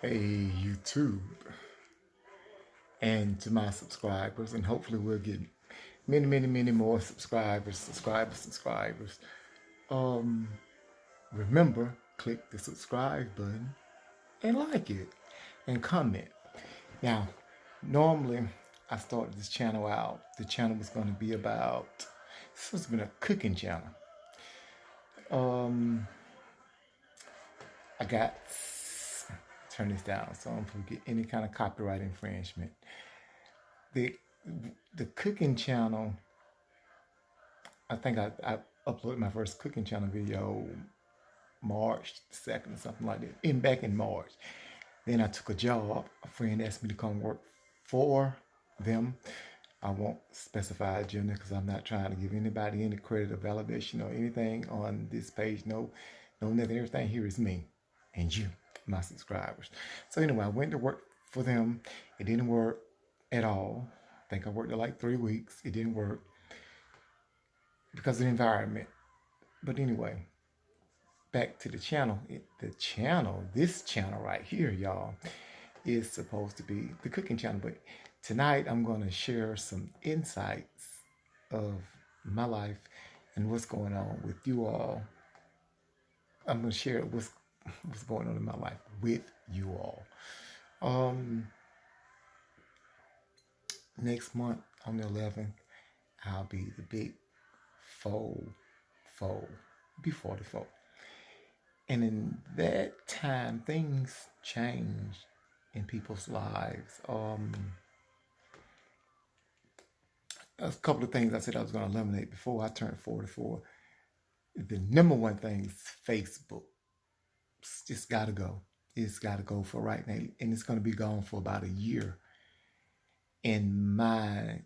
Hey, YouTube, and to my subscribers, and hopefully we'll get many more subscribers. Um, Remember, click the subscribe button and like it and comment. Now, normally I started this channel out. The channel was going to be about, this has been a cooking channel. Um, I got, turn this down so I don't get any kind of copyright infringement. The the cooking channel, I think I uploaded my first cooking channel video March 2nd or something like that, back in March. Then I took a job. A friend asked me to come work for them. I won't specify gender because I'm not trying to give anybody any credit or validation or anything on this page. No, nothing. Everything here is me and you, my subscribers. So anyway, I went to work for them. It didn't work at all. I think I worked there like 3 weeks. It didn't work because of the environment. But anyway, back to the channel. This channel right here, y'all, is supposed to be the cooking channel. But tonight I'm going to share some insights of my life and what's going on with you all. I'm going to share what's going on in my life with you all. Next month on the 11th, I'll be the big be 44. And in that time, things change in people's lives. A couple of things I said I was going to eliminate before I turned 44. The number one thing is Facebook. It's just got to go. It's got to go for right now. And it's going to be gone for about a year. In my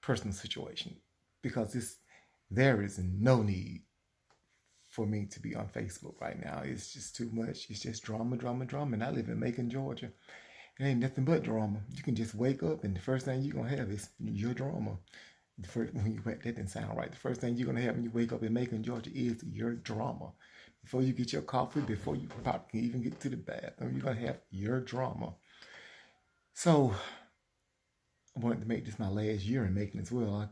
personal situation, because there is no need for me to be on Facebook right now. It's just too much. It's just drama. And I live in Macon, Georgia. It ain't nothing but drama. You can just wake up and the first thing you're going to have is your drama. That didn't sound right. The first thing you're going to have when you wake up in Macon, Georgia is your drama. Before you get your coffee, before you probably can even get to the bathroom, you're going to have your drama. So I wanted to make this my last year in Macon as well.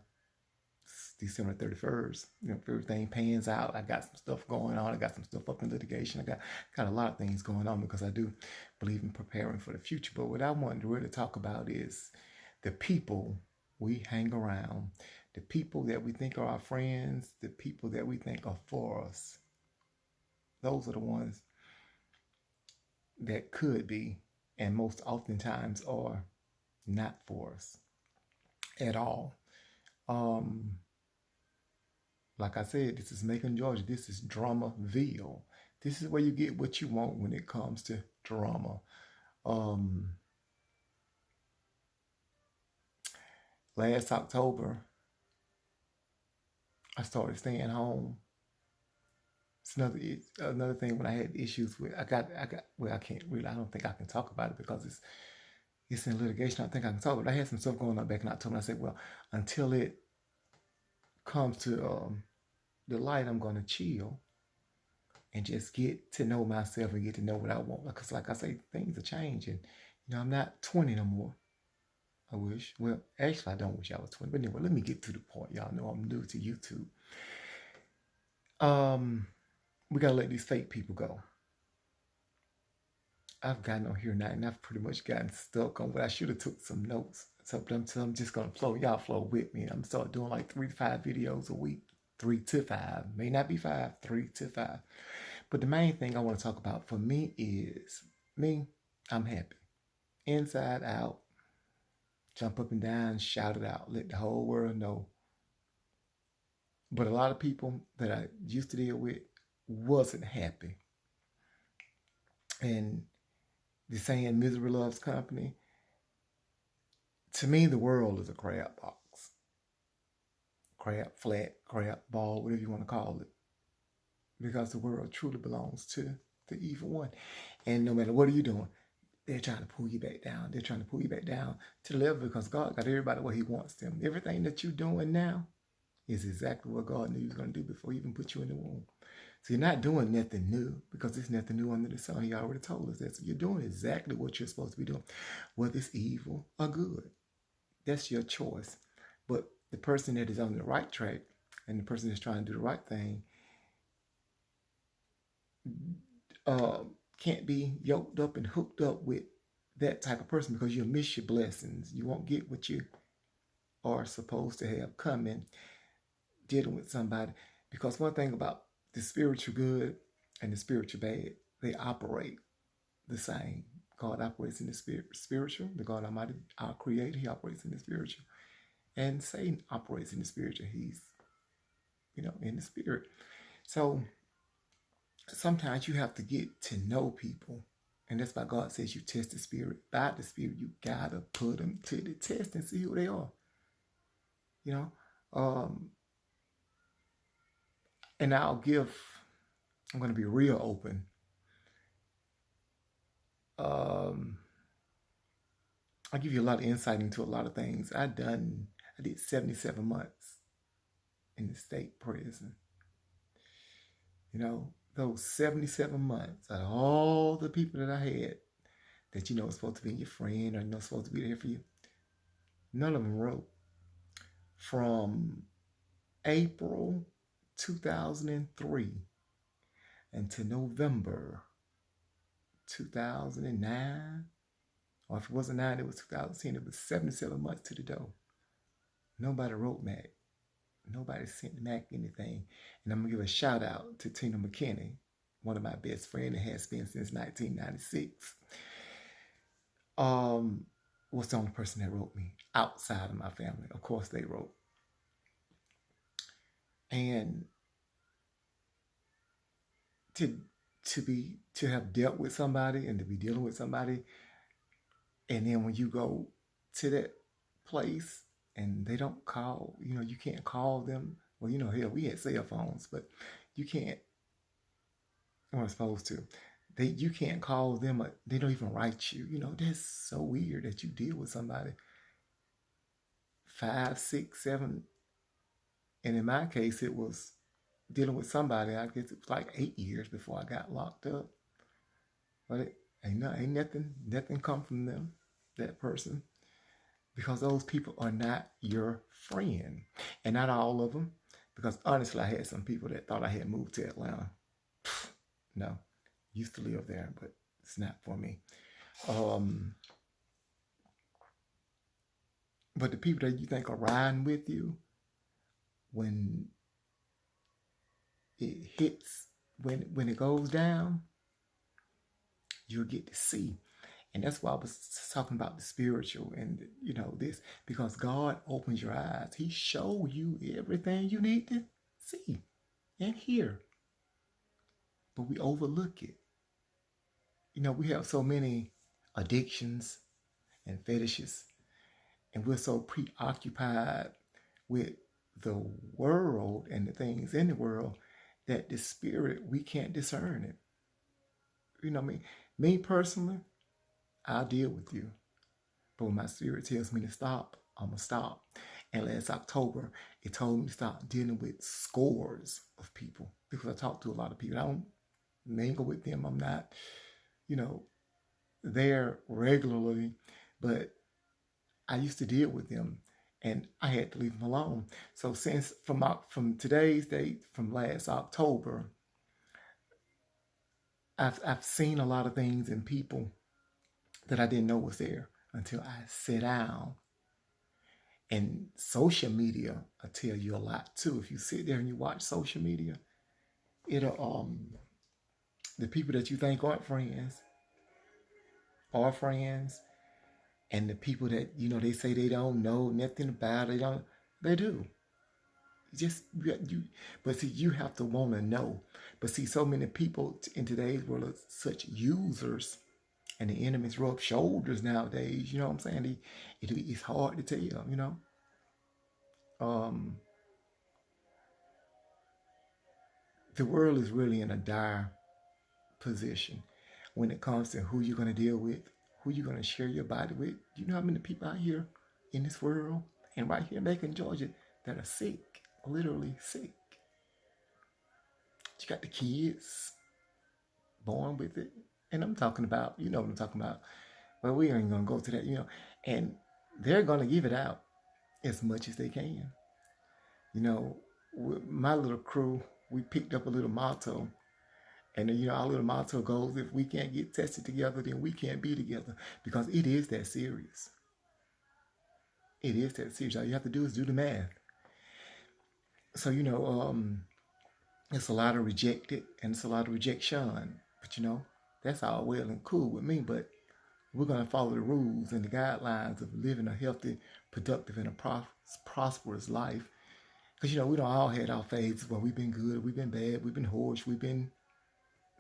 It's December 31st. If everything pans out, I got some stuff going on. I got some stuff up in litigation. I got a lot of things going on because I do believe in preparing for the future. But what I wanted to really talk about is the people we hang around, the people that we think are our friends, the people that we think are for us. Those are the ones that could be, and most oftentimes are, not for us at all. Like I said, this is Macon, Georgia. This is Dramaville. This is where you get what you want when it comes to drama. Last October, I started staying home. It's another thing when I had issues with, I don't think I can talk about it because it's in litigation. I think I can talk about it. I had some stuff going on back in October. And I said, well, until it comes to the light, I'm going to chill and just get to know myself and get to know what I want. Because like I say, things are changing. I'm not 20 no more. I wish. Well, actually, I don't wish I was 20. But anyway, let me get to the point. Y'all know I'm new to YouTube. We got to let these fake people go. I've gotten on here now, and I've pretty much gotten stuck on what I should have took some notes. So I'm just going to flow. Y'all flow with me. I'm going to start doing like 3 to 5 videos a week. 3 to 5. May not be 5. 3 to 5. But the main thing I want to talk about for me is I'm happy. Inside out. Jump up and down, shout it out. Let the whole world know. But a lot of people that I used to deal with wasn't happy. And the saying, misery loves company. To me, the world is a crab box. Crab, flat, crab, ball, whatever you want to call it. Because the world truly belongs to the evil one. And no matter what are you doing, they're trying to pull you back down. They're trying to pull you back down to the level because God got everybody where he wants them. Everything that you're doing now is exactly what God knew he was going to do before he even put you in the womb. So you're not doing nothing new because there's nothing new under the sun. He already told us that. So you're doing exactly what you're supposed to be doing, whether it's evil or good. That's your choice. But the person that is on the right track and the person that's trying to do the right thing uh, can't be yoked up and hooked up with that type of person because you'll miss your blessings. You won't get what you are supposed to have coming dealing with somebody. Because one thing about the spiritual good and the spiritual bad, they operate the same. God operates in the spiritual. The God Almighty, our Creator, He operates in the spiritual. And Satan operates in the spiritual. He's, in the spirit. So sometimes you have to get to know people. And that's why God says you test the spirit. By the spirit, you got to put them to the test and see who they are. And I'm going to be real open. I'll give you a lot of insight into a lot of things. I did 77 months in the state prison. Those 77 months, out of all the people that I had that was supposed to be your friend or supposed to be there for you, none of them wrote. From April 2003 until November 2009, or if it wasn't 9, it was 2010. It was 77 months to the door. Nobody wrote Mac. Nobody sent Mac anything. And I'm going to give a shout out to Tina McKinney, one of my best friends, and has been since 1996. Was the only person that wrote me outside of my family. Of course, they wrote. And to have dealt with somebody and to be dealing with somebody, and then when you go to that place and they don't call, you can't call them. Well, hell, we had cell phones, but you can't. We're supposed to. You can't call them. They don't even write you. That's so weird that you deal with somebody 5, 6, 7, and in my case, it was dealing with somebody. I guess it was like 8 years before I got locked up. But it ain't nothing come from them, that person, because those people are not your friend, and not all of them. Because honestly, I had some people that thought I had moved to Atlanta. No, used to live there, but it's not for me. But the people that you think are riding with you, when it hits, when it goes down, you'll get to see. And that's why I was talking about the spiritual and, this, because God opens your eyes. He shows you everything you need to see and hear. But we overlook it. We have so many addictions and fetishes, and we're so preoccupied with the world and the things in the world that the spirit, we can't discern it. You know what I mean? Me personally, I'll deal with you. But when my spirit tells me to stop, I'm going to stop. And last October, it told me to stop dealing with scores of people, because I talk to a lot of people. I don't mingle with them. I'm not, there regularly, but I used to deal with them and I had to leave them alone. So since from today's date, from last October, I've seen a lot of things in people that I didn't know was there until I sat down. And social media will tell you a lot too. If you sit there and you watch social media, it'll the people that you think aren't friends are friends, and the people that they say they don't know nothing about, they do. But see, you have to want to know. But see, so many people in today's world are such users, and the enemies rub shoulders nowadays. You know what I'm saying? It's hard to tell. The world is really in a dire position when it comes to who you're going to deal with, who you're going to share your body with. Do you know how many people out here in this world and right here in Macon, Georgia, that are sick, literally sick? You got the kids born with it. And I'm talking about, you know what I'm talking about. Well, we ain't gonna go to that, you know. And they're gonna give it out as much as they can. You know, with my little crew, we picked up a little motto. And then, you know, our little motto goes, if we can't get tested together, then we can't be together. Because it is that serious. It is that serious. All you have to do is do the math. So, you know, it's a lot of rejected and it's a lot of rejection. But, you know, that's all well and cool with me. But we're going to follow the rules and the guidelines of living a healthy, productive, and a prosperous life. Because, you know, we don't all had our phases where we've been good, we've been bad, we've been harsh, we've been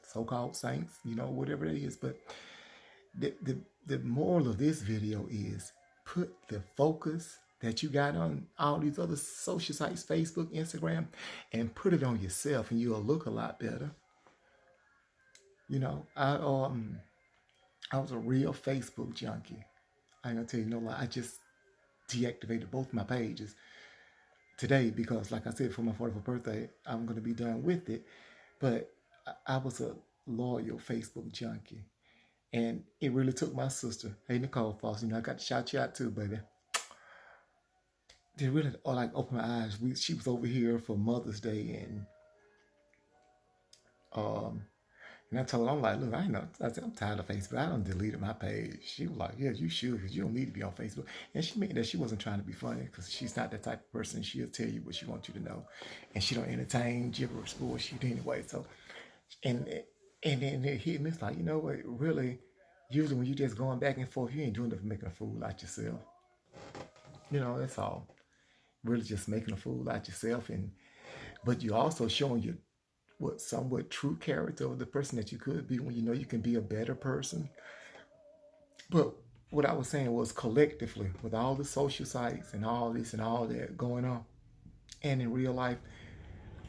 so-called saints, you know, whatever it is. But the moral of this video is put the focus that you got on all these other social sites, Facebook, Instagram, and put it on yourself and you'll look a lot better. You know, I was a real Facebook junkie. I ain't gonna tell you no lie. I just deactivated both my pages today because, like I said, for my 44th birthday, I'm gonna be done with it. But I was a loyal Facebook junkie. And it really took my sister, hey Nicole Foster, you know, I got to shout you out too, baby. They really opened my eyes. She was over here for Mother's Day, and I told her, I'm like, look, I know, I said, I'm tired of Facebook. I done deleted my page. She was like, yeah, you should, because you don't need to be on Facebook. And she meant that she wasn't trying to be funny, because she's not that type of person. She'll tell you what she wants you to know, and she don't entertain gibberish bullshit anyway. So, and then it hit me. It's like, you know what, really, usually when you just going back and forth, you ain't doing it for making a fool out yourself. You know, that's all. Really just making a fool out yourself. But you're also showing your somewhat true character of the person that you could be when you know you can be a better person. But what I was saying was, collectively, with all the social sites and all this and all that going on, and in real life,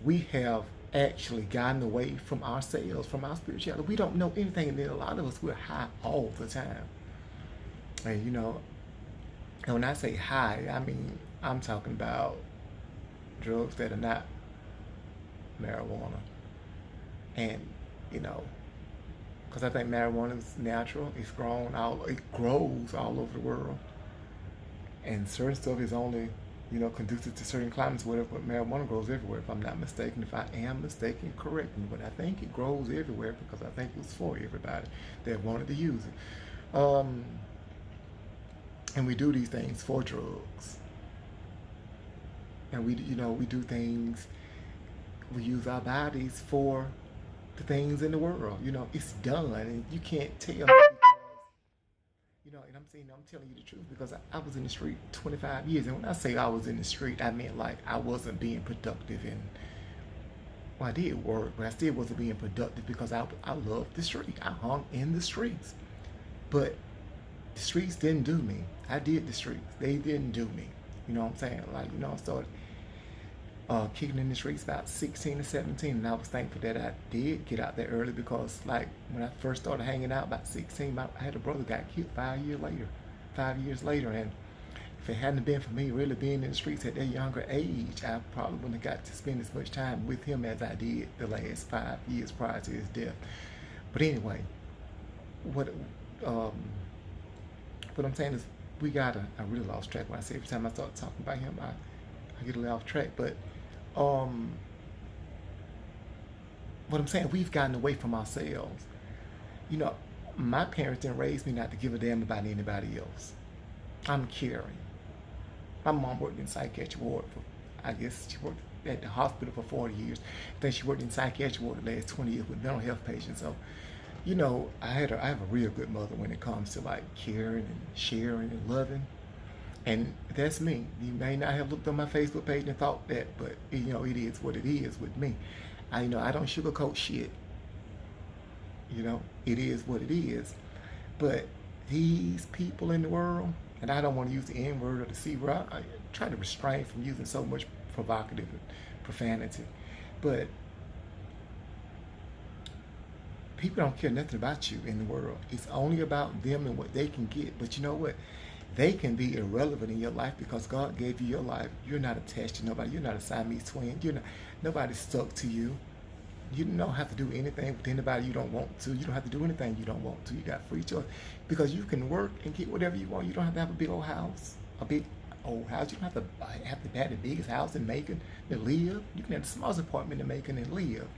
we have actually gotten away from ourselves, from our spirituality. We don't know anything, and then a lot of us, we're high all the time. And you know, and when I say high, I mean, I'm talking about drugs that are not marijuana. And, you know, because I think marijuana is natural. It grows all over the world. And certain stuff is only, you know, conducive to certain climates, whatever, but marijuana grows everywhere, if I'm not mistaken. If I am mistaken, correct me. But I think it grows everywhere because I think it was for everybody that wanted to use it. And we do these things for drugs. And we do things, we use our bodies for the things in the world. You know, it's done, and you can't tell because, you know, and I'm telling you the truth, because I was in the street 25 years. And when I say I was in the street, I meant like I wasn't being productive. And well, I did work, but I still wasn't being productive because I loved the street. I hung in the streets. But the streets didn't do me. I did the streets. They didn't do me. You know what I'm saying? Like, you know, I started kicking in the streets about 16 or 17, and I was thankful that I did get out there early, because like when I first started hanging out about 16, I had a brother got killed 5 years later, and if it hadn't been for me really being in the streets at that younger age, I probably wouldn't have got to spend as much time with him as I did the last 5 years prior to his death. But anyway, what I'm saying is, I really lost track. When I say every time I start talking about him, I get a little off track. But what I'm saying, we've gotten away from ourselves. You know, my parents didn't raise me not to give a damn about anybody else. I'm caring. My mom worked in psychiatric ward I guess she worked at the hospital for 40 years. Then she worked in psychiatric ward the last 20 years with mental health patients. So, you know, I have a real good mother when it comes to like caring and sharing and loving. And that's me. You may not have looked on my Facebook page and thought that, but you know, it is what it is with me. I don't sugarcoat shit. You know, it is what it is. But these people in the world, and I don't want to use the N word or the C word. I try to restrain from using so much provocative profanity. But people don't care nothing about you in the world. It's only about them and what they can get. But you know what? They can be irrelevant in your life because God gave you your life. You're not attached to nobody. You're not a Siamese twin. Nobody's stuck to you. You don't have to do anything with anybody you don't want to. You don't have to do anything you don't want to. You got free choice because you can work and get whatever you want. You don't have to have a big old house, a big old house. You don't have the biggest house in Macon to live. You can have the smallest apartment in Macon and live.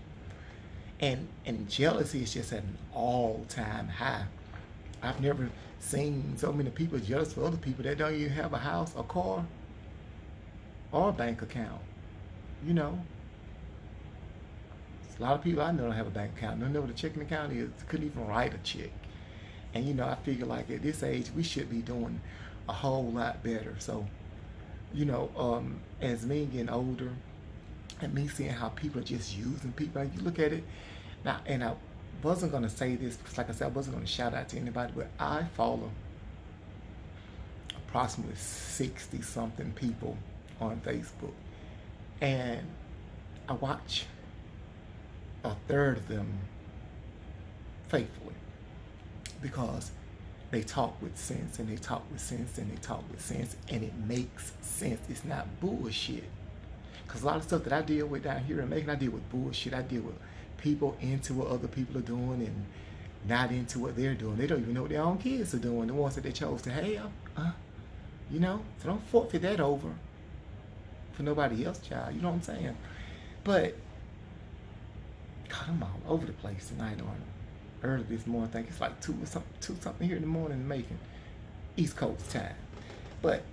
And jealousy is just at an all time high. I've never seen so many people jealous for other people that don't even have a house, a car, or a bank account. You know, a lot of people I know don't have a bank account. Don't know what a checking account is. Couldn't even write a check. And I figure like at this age we should be doing a whole lot better. So, as me getting older and me seeing how people are just using people, like you look at it now, and I wasn't gonna say this because, like I said, I wasn't gonna shout out to anybody, but I follow approximately 60 something people on Facebook, and I watch a third of them faithfully because they talk with sense and they talk with sense and they talk with sense and it makes sense. It's not bullshit. Because a lot of stuff that I deal with down here in Macon, I deal with bullshit. I deal with people into what other people are doing and not into what they're doing. They don't even know what their own kids are doing, the ones that they chose to have. So don't forfeit that over for nobody else, child. You know what I'm saying? But God, I'm all over the place tonight on early this morning. I think it's like two something here in the morning in Macon, East Coast time. But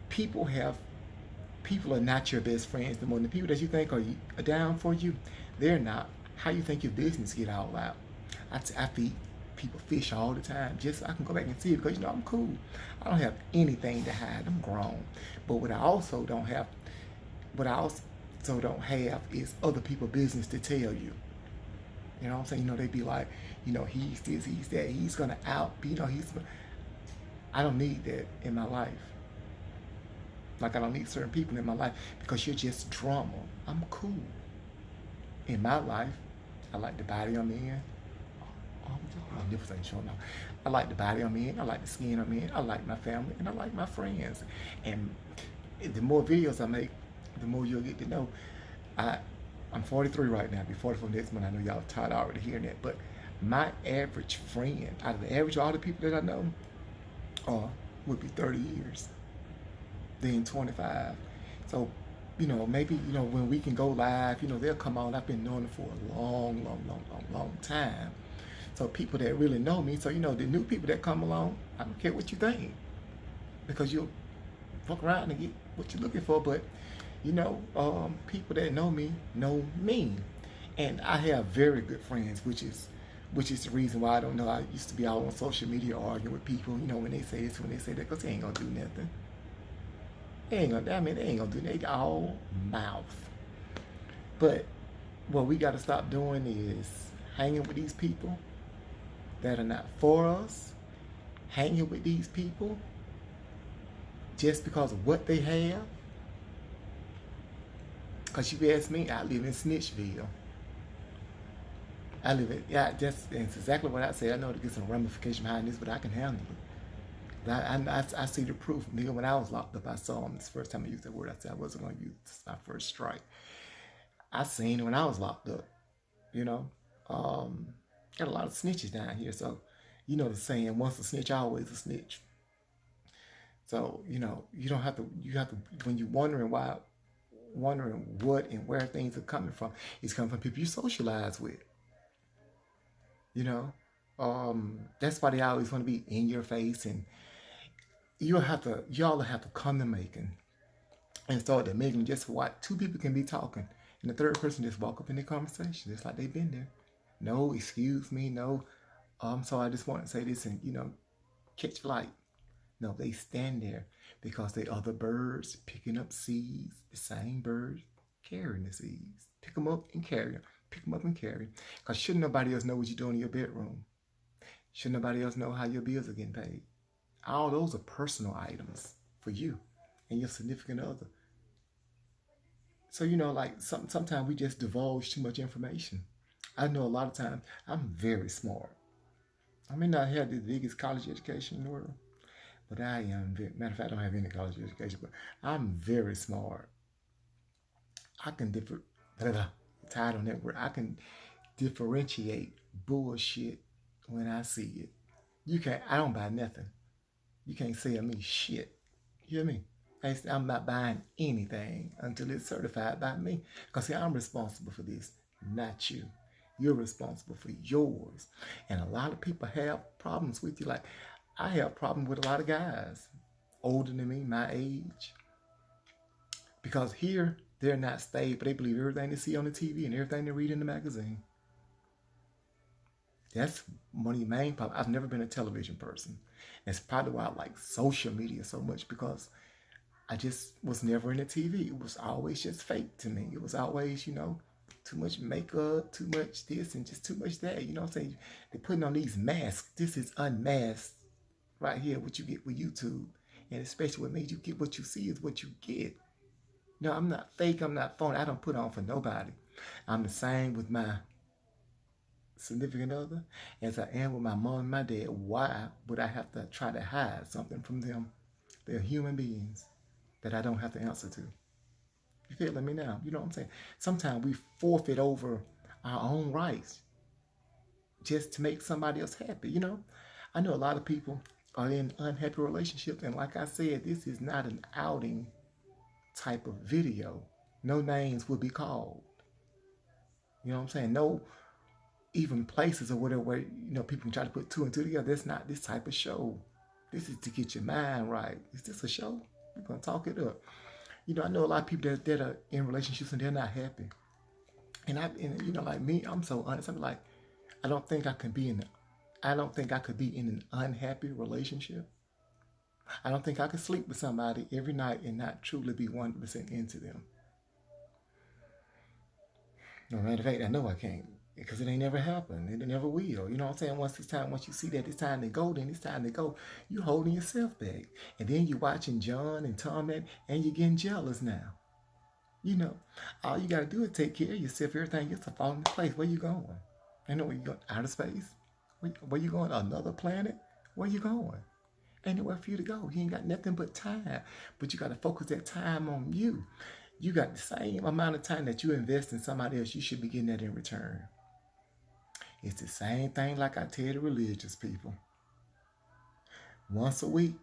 people are not your best friends no more. The people that you think are down for you, they're not. How you think your business get all out? I feed people fish all the time just so I can go back and see it because I'm cool. I don't have anything to hide. I'm grown. But what I also don't have is other people's business to tell you. You know what I'm saying? They be like, he's this, he's that, he's gonna I don't need that in my life. Like I don't need certain people in my life because you're just drama. I'm cool. In my life, I like the body I'm in. My nipples ain't showing now. I like the body I'm in. I like the skin I'm in. I like my family and I like my friends. And the more videos I make, the more you'll get to know. I'm 43 right now. I'll be 44 next month. I know y'all tired already hearing that. But my average friend, out of the average of all the people that I know, would be 30 years. Then 25. So, maybe, when we can go live, they'll come on. I've been knowing them for a long time. So people that really know me, so, the new people that come along, I don't care what you think. Because you'll fuck around and get what you're looking for. But, people that know me. And I have very good friends, which is the reason why I don't know. I used to be out on social media arguing with people, when they say this, when they say that, because they ain't going to do nothing. They ain't gonna do that. They all mouth. But what we gotta stop doing is hanging with these people that are not for us, hanging with these people just because of what they have. Because you ask me, I live in Snitchville. That's exactly what I say. I know to get some ramification behind this, but I can handle it. I see the proof. Nigga, when I was locked up, I saw him. This first time I used that word, I said I wasn't going to use it. This is my first strike. I seen it when I was locked up. Got a lot of snitches down here. So, the saying, once a snitch, always a snitch. So, you don't have to, when you're wondering what and where things are coming from, it's coming from people you socialize with. That's why they always want to be in your face, and y'all have to come to Macon and start to Macon just what two people can be talking, and the third person just walk up in the conversation. It's like they've been there. No, excuse me, no. So I just want to say this and catch flight. No, they stand there because they are the birds picking up seeds. The same birds carrying the seeds. Pick them up and carry them. Pick them up and carry them. Because shouldn't nobody else know what you're doing in your bedroom? Should nobody else know how your bills are getting paid? All those are personal items for you and your significant other. So, sometimes we just divulge too much information. I know a lot of times I'm very smart. I may not have the biggest college education in the world, but I am. Matter of fact, I don't have any college education, but I'm very smart. I can tied on that word. I can differentiate bullshit when I see it. You can't, I don't buy nothing. You can't sell me shit. You hear me? I'm not buying anything until it's certified by me. Because see, I'm responsible for this, not you. You're responsible for yours. And a lot of people have problems with you. Like, I have problems with a lot of guys older than me, my age. Because here, they're not stable. They believe everything they see on the TV and everything they read in the magazine. That's one of the main problems. I've never been a television person. That's probably why I like social media so much, because I just was never into TV. It was always just fake to me. It was always, too much makeup, too much this, and just too much that. You know what I'm saying? They're putting on these masks. This is unmasked right here, what you get with YouTube. And especially with me, you get what you see is what you get. No, I'm not fake. I'm not phony. I don't put on for nobody. I'm the same with my significant other as I am with my mom and my dad. Why would I have to try to hide something from them? They're human beings that I don't have to answer to. You feeling me now? You know what I'm saying? Sometimes we forfeit over our own rights just to make somebody else happy. I know a lot of people are in unhappy relationships, and like I said, this is not an outing type of video. No names will be called. You know what I'm saying? No even places or whatever where people can try to put two and two together. That's not this type of show. This is to get your mind right. Is this a show? We're gonna talk it up. I know a lot of people that are in relationships and they're not happy. And like me, I'm so honest. I'm like, I don't think I could be in an unhappy relationship. I don't think I could sleep with somebody every night and not truly be 100% into them. No matter of fact, I know I can't, because it ain't never happened. It never will. You know what I'm saying? Once you see that it's time to go, then it's time to go. You're holding yourself back. And then you're watching John and Tom and you're getting jealous now. All you got to do is take care of yourself. Everything gets to fall into place. Where you going? Where you going? Outer space? Where you going? Another planet? Where you going? Ain't nowhere for you to go. You ain't got nothing but time. But you got to focus that time on you. You got the same amount of time that you invest in somebody else, you should be getting that in return. It's the same thing like I tell the religious people. Once a week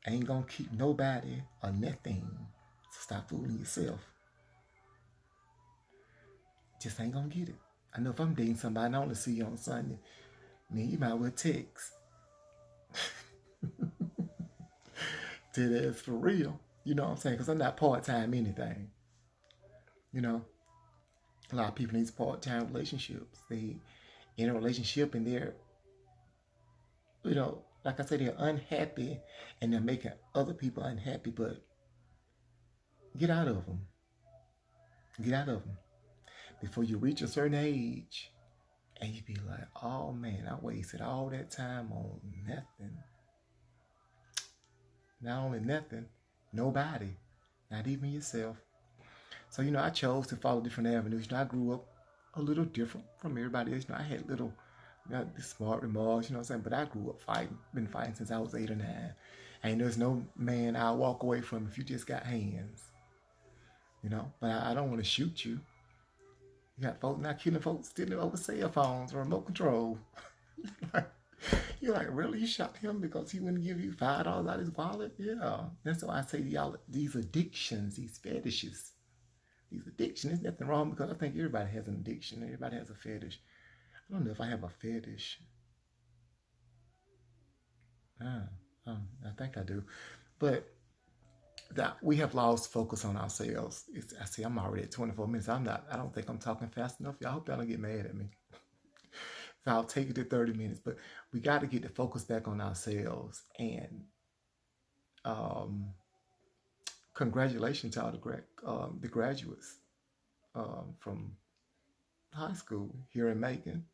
ain't going to keep nobody or nothing. So stop fooling yourself. Just ain't going to get it. I know if I'm dating somebody and I only see you on Sunday, man, you might well text. Tell that it's for real. You know what I'm saying? Because I'm not part-time anything. A lot of people need part-time relationships. They in a relationship and they're, like I said, they're unhappy and they're making other people unhappy, but get out of them. Get out of them. Before you reach a certain age and you be like, oh man, I wasted all that time on nothing. Not only nothing, nobody, not even yourself. So, I chose to follow different avenues. I grew up a little different from everybody else. I had little smart remarks, what I'm saying? But I grew up fighting, been fighting since I was 8 or 9. And there's no man I'll walk away from if you just got hands. But I don't want to shoot you. You got folks not killing folks stealing over cell phones or remote control. You're like, really? You shot him because he wouldn't give you $5 out of his wallet? Yeah. That's why I say these addictions, these fetishes. These addictions, there's nothing wrong, because I think everybody has an addiction. Everybody has a fetish. I don't know if I have a fetish. I think I do. But that we have lost focus on ourselves. I see I'm already at 24 minutes. I don't think I'm talking fast enough. I hope y'all don't get mad at me. So I'll take it to 30 minutes. But we got to get the focus back on ourselves. And congratulations to all the graduates from high school here in Macon.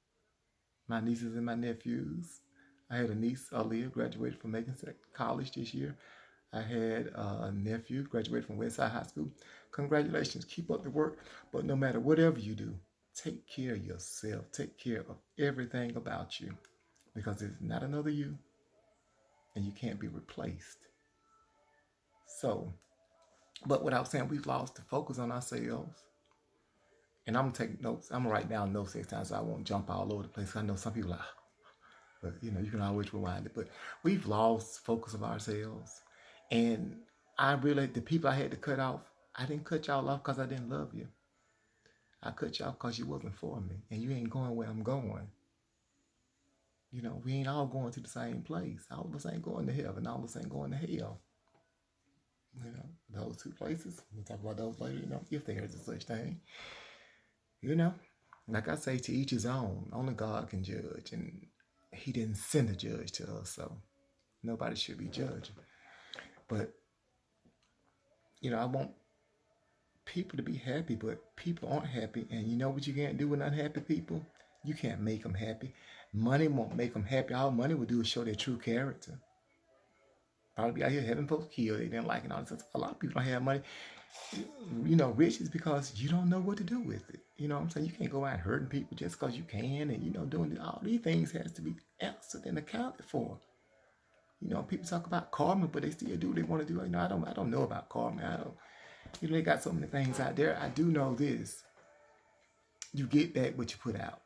My nieces and my nephews. I had a niece, Aaliyah, graduated from Macon College this year. I had a nephew graduated from Westside High School. Congratulations. Keep up the work. But no matter whatever you do, take care of yourself. Take care of everything about you. Because there's not another you. And you can't be replaced. So, but what I was saying, we've lost the focus on ourselves. And I'm gonna take notes. I'm gonna write down notes next time so I won't jump all over the place. I know some people are like, but you know, you can always rewind it. But we've lost focus of ourselves. And I really, the people I had to cut off, I didn't cut y'all off because I didn't love you. I cut you off because you wasn't for me. And you ain't going where I'm going. You know, we ain't all going to the same place. All of us ain't going to heaven. All of us ain't going to hell. You know, those two places. We'll talk about those later, you know, if there is a such thing. You know, like I say, to each his own. Only God can judge. And he didn't send a judge to us, so nobody should be judged. But, you know, I want people to be happy, but people aren't happy. And you know what you can't do with unhappy people? You can't make them happy. Money won't make them happy. All money will do is show their true character. Probably be out here having folks killed. They didn't like it. All this stuff. A lot of people don't have money. You know, rich is because you don't know what to do with it. You know what I'm saying? You can't go out hurting people just because you can. And, you know, doing all these things has to be answered and accounted for. You know, people talk about karma, but they still do what they want to do. You know, I don't know about karma. I don't. You know, they got so many things out there. I do know this. You get back what you put out.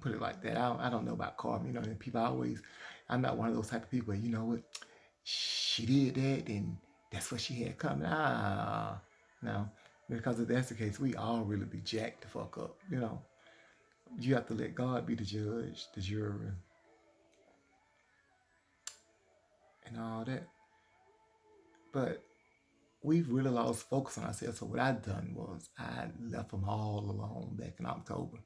Put it like that. I don't know about karma. You know, and people always, I'm not one of those type of people, you know what, she did that and that's what she had coming. No. Because if that's the case, we all really be jacked the fuck up. You know, you have to let God be the judge, the jury, and all that. But we've really lost focus on ourselves. So what I done was I left them all alone back in October.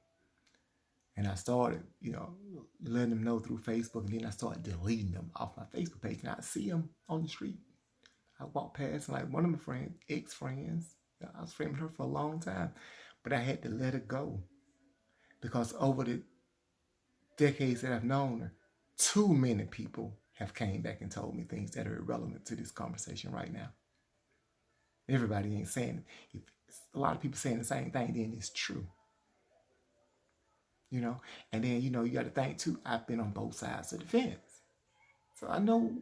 And I started, you know, letting them know through Facebook. And then I started deleting them off my Facebook page. And I see them on the street. I walk past, and like one of my friends, ex-friends, I was friends with her for a long time. But I had to let her go. Because over the decades that I've known her, too many people have came back and told me things that are irrelevant to this conversation right now. Everybody ain't saying it. If a lot of people saying the same thing, then it's true. You know, and then, you know, you got to think too, I've been on both sides of the fence. So I know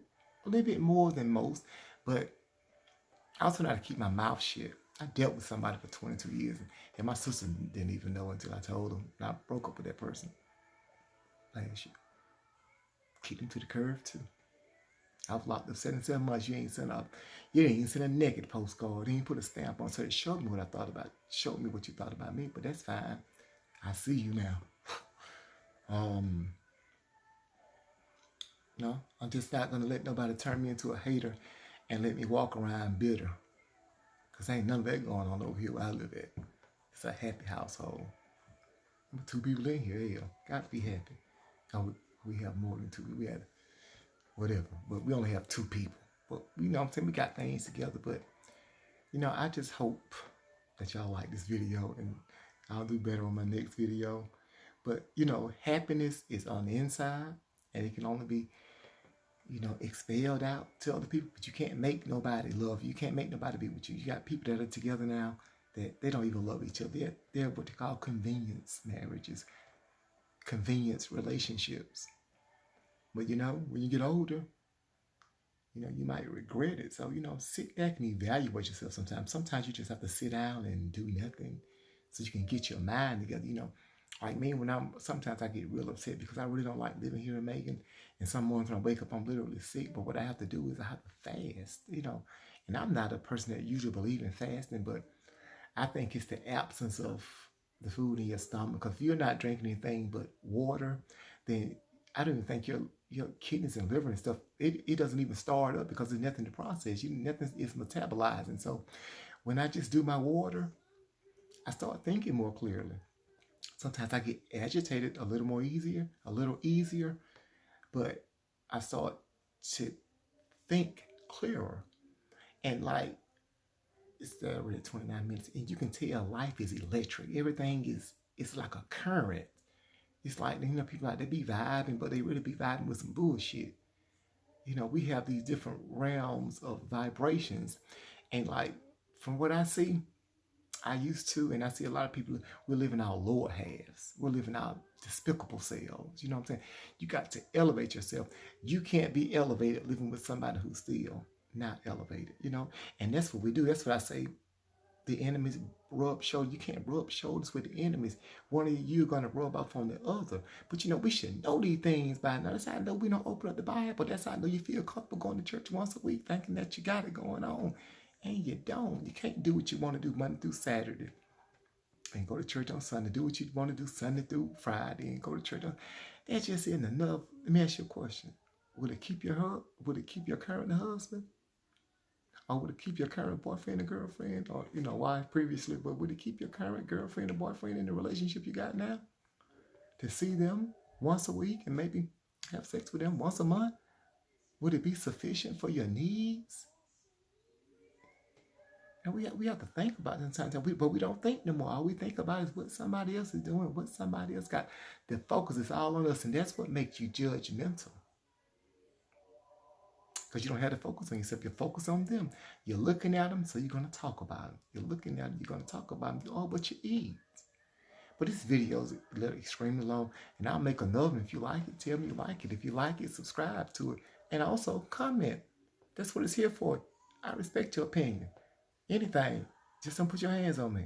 a little bit more than most, but I also know how to keep my mouth shut. I dealt with somebody for 22 years, and my sister didn't even know until I told them. And I broke up with that person last year. Keep them to the curve too. I was locked up 7 months. You ain't even sent a naked postcard. You ain't put a stamp on. So it showed me what I thought about. Showed me what you thought about me. But that's fine. I see you now. No, I'm just not gonna let nobody turn me into a hater and let me walk around bitter. Cause ain't none of that going on over here where I live at. It's a happy household. 2 people in here, yeah. Got to be happy. Oh, we have more than 2. We had whatever, but we only have 2 people. But you know what I'm saying, we got things together. But you know, I just hope that y'all like this video, and I'll do better on my next video. But you know, happiness is on the inside, and it can only be, you know, expelled out to other people. But you can't make nobody love you. You can't make nobody be with you. You got people that are together now that they don't even love each other. They're what they call convenience marriages, convenience relationships. But you know, when you get older, you know, you might regret it. So, you know, sit back and evaluate yourself sometimes. Sometimes you just have to sit down and do nothing so you can get your mind together. You know, like me, sometimes I get real upset because I really don't like living here in Macon. And some mornings when I wake up, I'm literally sick. But what I have to do is I have to fast, you know. And I'm not a person that usually believes in fasting, but I think it's the absence of the food in your stomach. Because if you're not drinking anything but water, then I don't even think your kidneys and liver and stuff, it doesn't even start up because there's nothing to process. Nothing is metabolizing. So when I just do my water, I start thinking more clearly. Sometimes I get agitated a little easier, but I start to think clearer. And like, it's already 29 minutes, and you can tell life is electric. Everything it's like a current. It's like, you know, people out there be vibing, but they really be vibing with some bullshit. You know, we have these different realms of vibrations. And like, from what I see, I used to, and I see a lot of people, we're living our lower halves. We're living our despicable selves. You know what I'm saying? You got to elevate yourself. You can't be elevated living with somebody who's still not elevated, you know? And that's what we do. That's what I say. The enemies rub shoulders. You can't rub shoulders with the enemies. One of you going to rub off on the other. But we should know these things by now. That's how I know we don't open up the Bible. That's how I know you feel comfortable going to church once a week thinking that you got it going on. And you don't. You can't do what you want to do Monday through Saturday. And go to church on Sunday. Do what you want to do Sunday through Friday. And go to church on... That just isn't enough. Let me ask you a question. Would it keep your current husband? Or would it keep your current boyfriend or girlfriend, or wife previously? But would it keep your current girlfriend or boyfriend in the relationship you got now? To see them once a week and maybe have sex with them once a month? Would it be sufficient for your needs? And we have to think about it sometimes, but we don't think no more. All we think about is what somebody else is doing, what somebody else got. The focus is all on us, and that's what makes you judgmental. Because you don't have to focus on yourself. You focus on them. You're looking at them, so you're going to talk about them. You're looking at them, you're going to talk about them. Oh, but you eat. But this video is extremely long, and I'll make another one if you like it. Tell me you like it. If you like it, subscribe to it. And also comment. That's what it's here for. I respect your opinion. Anything. Just don't put your hands on me.